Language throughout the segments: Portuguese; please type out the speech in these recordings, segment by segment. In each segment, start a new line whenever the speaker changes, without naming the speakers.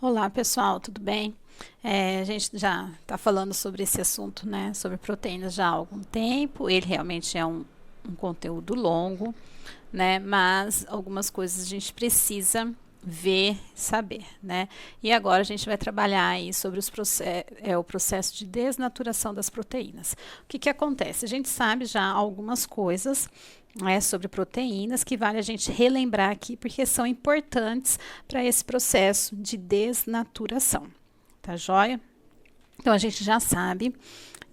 Olá, pessoal, tudo bem? A gente já está falando sobre esse assunto, né? Sobre proteínas já há algum tempo. Ele realmente é um conteúdo longo, né? Mas algumas coisas a gente precisa ver, saber, né? E agora a gente vai trabalhar aí sobre o processo de desnaturação das proteínas. O que acontece? A gente sabe já algumas coisas, sobre proteínas que vale a gente relembrar aqui porque são importantes para esse processo de desnaturação, tá joia? Então a gente já sabe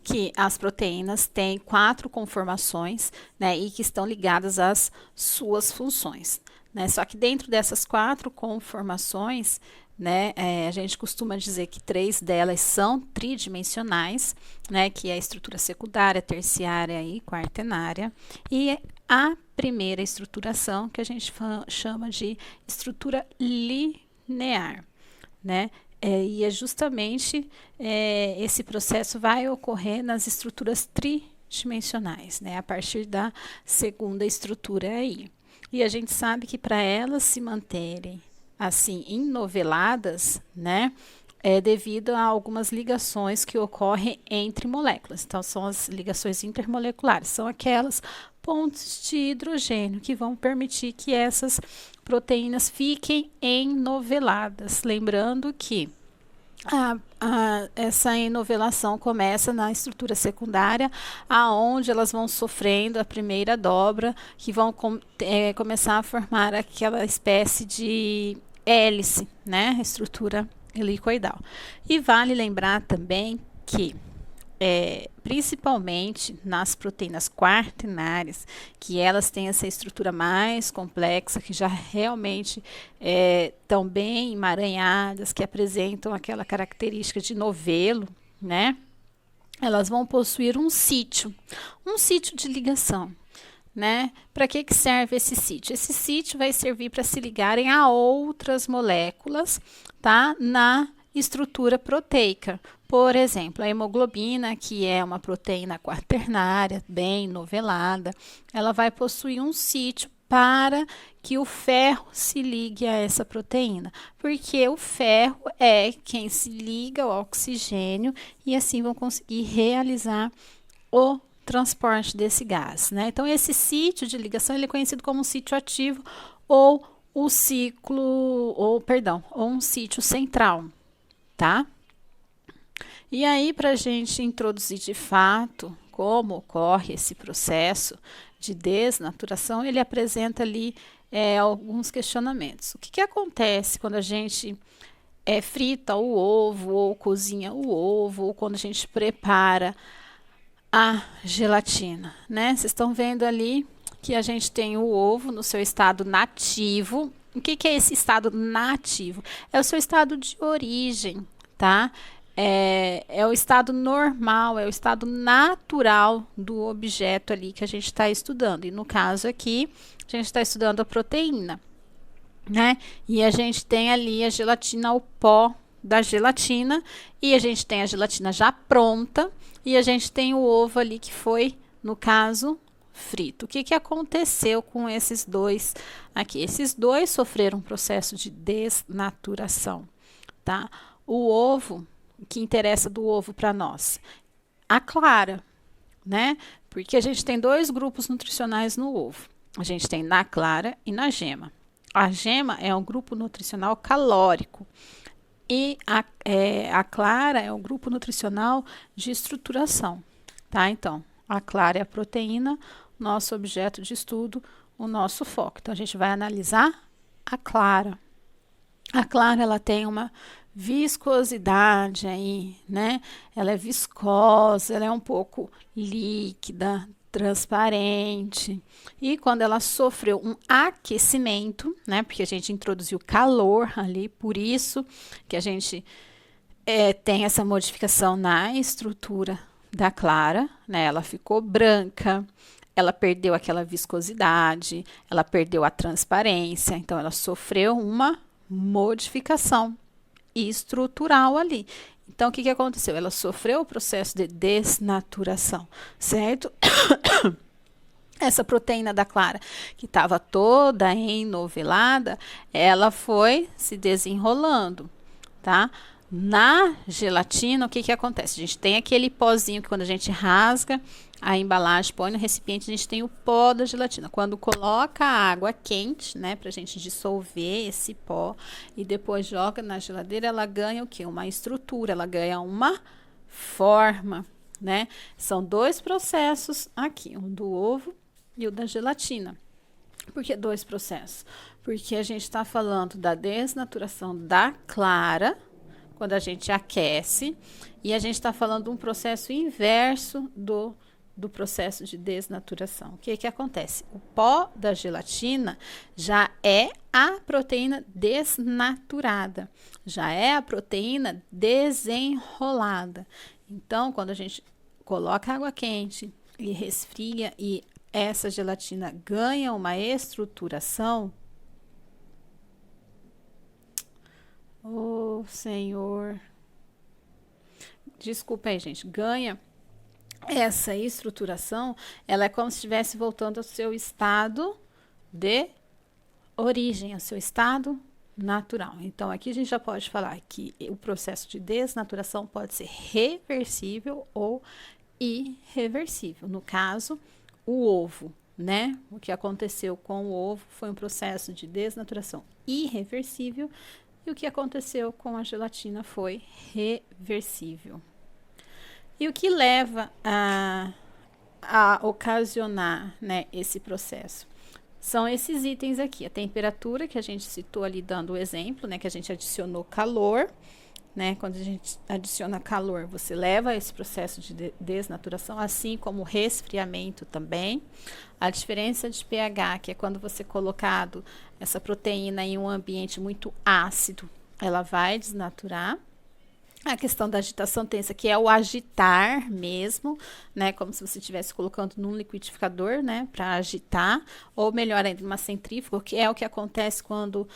que as proteínas têm 4 conformações, né, e que estão ligadas às suas funções, né? Só que dentro dessas 4 conformações, né, a gente costuma dizer que 3 delas são tridimensionais, né, que é a estrutura secundária, terciária e quaternária, e a primeira estruturação que a gente chama de estrutura linear, né? E é justamente esse processo vai ocorrer nas estruturas tridimensionais, né? A partir da segunda estrutura aí. E a gente sabe que para elas se manterem assim enoveladas, né? É devido a algumas ligações que ocorrem entre moléculas. Então, são as ligações intermoleculares, são aquelas pontes de hidrogênio que vão permitir que essas proteínas fiquem enoveladas. Lembrando que essa enovelação começa na estrutura secundária, aonde elas vão sofrendo a primeira dobra, que vão começar a formar aquela espécie de hélice, né? Estrutura helicoidal. E vale lembrar também que principalmente nas proteínas quaternárias, que elas têm essa estrutura mais complexa, que já realmente estão bem emaranhadas, que apresentam aquela característica de novelo, né? Elas vão possuir um sítio de ligação, né? Para que serve esse sítio? Esse sítio vai servir para se ligarem a outras moléculas, tá? Na estrutura proteica. Por exemplo, a hemoglobina, que é uma proteína quaternária, bem novelada, ela vai possuir um sítio para que o ferro se ligue a essa proteína, porque o ferro é quem se liga ao oxigênio e assim vão conseguir realizar o transporte desse gás, né? Então, esse sítio de ligação ele é conhecido como um sítio ativo ou o ciclo, ou um sítio central, tá? E aí, para a gente introduzir de fato como ocorre esse processo de desnaturação, ele apresenta ali alguns questionamentos. O que acontece quando a gente frita o ovo, ou cozinha o ovo, ou quando a gente prepara a gelatina, né? Vocês estão vendo ali que a gente tem o ovo no seu estado nativo. O que é esse estado nativo? É o seu estado de origem, tá? É o estado normal, é o estado natural do objeto ali que a gente está estudando. E no caso aqui, a gente está estudando a proteína, né? E a gente tem ali a gelatina, o pó da gelatina, e a gente tem a gelatina já pronta, e a gente tem o ovo ali que foi, no caso, frito. O que aconteceu com esses dois aqui? Esses dois sofreram um processo de desnaturação, tá? O ovo, o que interessa do ovo para nós? A clara, né? Porque a gente tem 2 grupos nutricionais no ovo. A gente tem na clara e na gema. A gema é um grupo nutricional calórico e a clara é um grupo nutricional de estruturação, tá? Então, a clara é a proteína, nosso objeto de estudo, o nosso foco. Então, a gente vai analisar a clara. A clara, ela tem uma viscosidade aí, né? Ela é viscosa, ela é um pouco líquida, transparente. E quando ela sofreu um aquecimento, né? Porque a gente introduziu calor ali, por isso que a gente tem essa modificação na estrutura da clara, né? Ela ficou branca, ela perdeu aquela viscosidade, ela perdeu a transparência, então ela sofreu uma modificação estrutural ali. Então, o que aconteceu? Ela sofreu o processo de desnaturação, certo? Essa proteína da clara, que estava toda enovelada, ela foi se desenrolando, tá? Na gelatina, o que que acontece? A gente tem aquele pozinho que quando a gente rasga a embalagem, põe no recipiente, a gente tem o pó da gelatina. Quando coloca a água quente, né, pra gente dissolver esse pó e depois joga na geladeira, ela ganha o quê? Uma estrutura, ela ganha uma forma, né? São dois processos aqui, um do ovo e o da gelatina. Por que dois processos? Porque a gente está falando da desnaturação da clara, quando a gente aquece, e a gente está falando de um processo inverso do processo de desnaturação. O que que acontece? O pó da gelatina já é a proteína desnaturada, já é a proteína desenrolada. Então, quando a gente coloca água quente e resfria e essa gelatina ganha uma estruturação, oh, Senhor. Desculpa aí, gente. Ganha essa estruturação, ela é como se estivesse voltando ao seu estado de origem, ao seu estado natural. Então, aqui a gente já pode falar que o processo de desnaturação pode ser reversível ou irreversível. No caso, o ovo, né? O que aconteceu com o ovo foi um processo de desnaturação irreversível. E o que aconteceu com a gelatina foi reversível. E o que leva a ocasionar, né, esse processo? São esses itens aqui. A temperatura, que a gente citou ali dando o exemplo, né, que a gente adicionou calor. Né, quando a gente adiciona calor, você leva esse processo de desnaturação, assim como o resfriamento também. A diferença de pH, que é quando você colocado essa proteína em um ambiente muito ácido, ela vai desnaturar. A questão da agitação tensa, que é o agitar mesmo, né? Como se você estivesse colocando num liquidificador, né? Para agitar, ou melhor ainda, numa centrífuga, que é o que acontece quando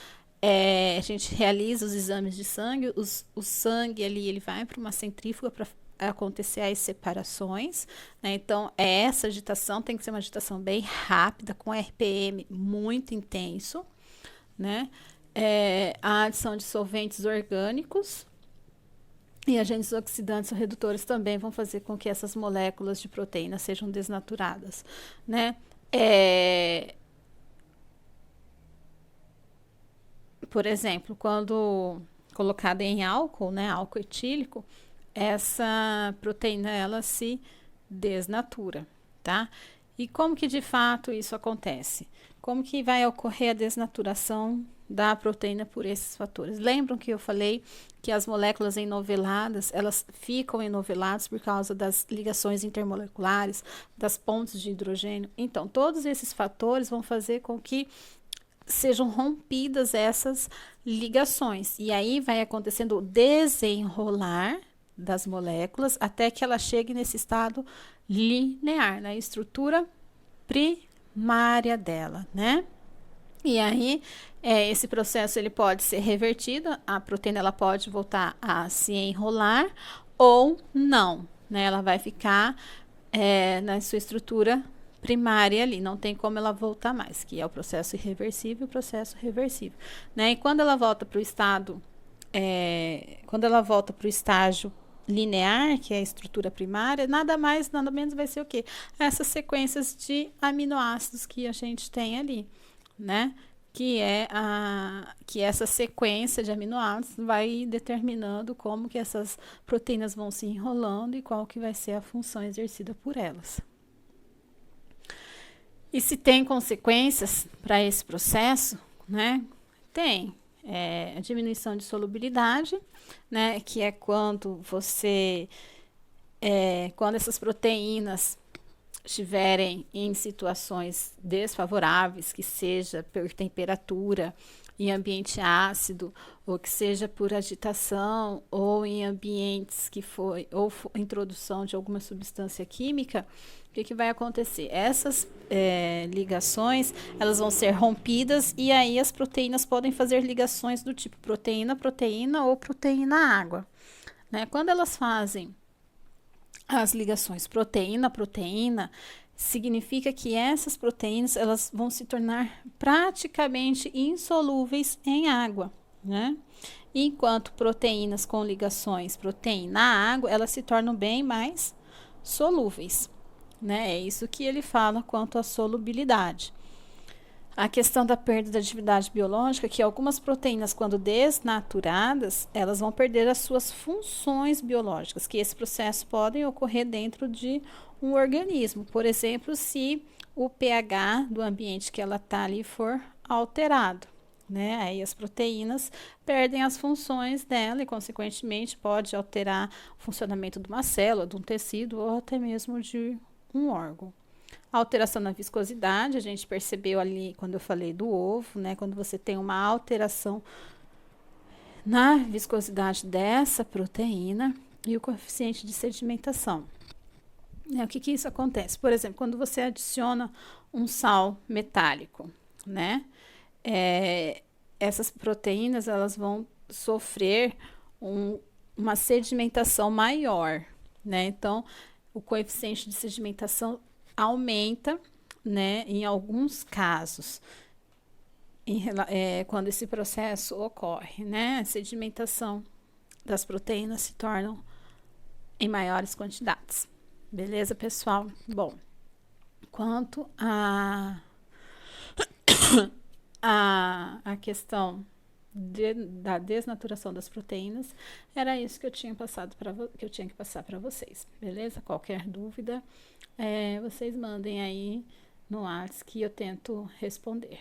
a gente realiza os exames de sangue, o sangue ali, ele vai para uma centrífuga para acontecer as separações, né? Então, essa agitação tem que ser uma agitação bem rápida, com RPM muito intenso, né? A adição de solventes orgânicos e agentes oxidantes ou redutores também vão fazer com que essas moléculas de proteína sejam desnaturadas, né? Por exemplo, quando colocada em álcool, né, álcool etílico, essa proteína ela se desnatura, tá? E como que de fato isso acontece? Como que vai ocorrer a desnaturação da proteína por esses fatores? Lembram que eu falei que as moléculas enoveladas, elas ficam enoveladas por causa das ligações intermoleculares, das pontes de hidrogênio? Então, todos esses fatores vão fazer com que sejam rompidas essas ligações. E aí vai acontecendo o desenrolar das moléculas até que ela chegue nesse estado linear, na estrutura primária dela, né? E aí, esse processo ele pode ser revertido, a proteína ela pode voltar a se enrolar ou não, né? Ela vai ficar na sua estrutura primária ali, não tem como ela voltar mais, que é o processo irreversível e o processo reversível, né? E quando ela volta para o estado, quando ela volta para o estágio linear, que é a estrutura primária, nada mais, nada menos vai ser o quê? Essas sequências de aminoácidos que a gente tem ali, né? Que essa sequência de aminoácidos vai determinando como que essas proteínas vão se enrolando e qual que vai ser a função exercida por elas. E se tem consequências para esse processo, né? Tem a diminuição de solubilidade, né? Que é quando quando essas proteínas estiverem em situações desfavoráveis, que seja por temperatura, em ambiente ácido, ou que seja por agitação, ou em ambientes ou introdução de alguma substância química, o que vai acontecer? Essas ligações, elas vão ser rompidas e aí as proteínas podem fazer ligações do tipo proteína-proteína ou proteína-água, né? Quando elas fazem as ligações proteína-proteína, significa que essas proteínas elas vão se tornar praticamente insolúveis em água, né? enquanto proteínas com ligações proteína à água, elas se tornam bem mais solúveis, né? É isso que ele fala quanto à solubilidade. A questão da perda da atividade biológica, que algumas proteínas, quando desnaturadas, elas vão perder as suas funções biológicas, que esse processo pode ocorrer dentro de um organismo. Por exemplo, se o pH do ambiente que ela está ali for alterado, né? Aí as proteínas perdem as funções dela e, consequentemente, pode alterar o funcionamento de uma célula, de um tecido ou até mesmo de um órgão. A alteração na viscosidade, a gente percebeu ali quando eu falei do ovo, né? Quando você tem uma alteração na viscosidade dessa proteína e o coeficiente de sedimentação. O que isso acontece? Por exemplo, quando você adiciona um sal metálico, né? Essas proteínas elas vão sofrer uma sedimentação maior, né? Então, o coeficiente de sedimentação aumenta, né, em alguns casos, quando esse processo ocorre, né, a sedimentação das proteínas se tornam em maiores quantidades. Beleza, pessoal? Bom, quanto a questão da desnaturação das proteínas, era isso que eu tinha que passar para vocês, beleza? Qualquer dúvida, vocês mandem aí no WhatsApp que eu tento responder.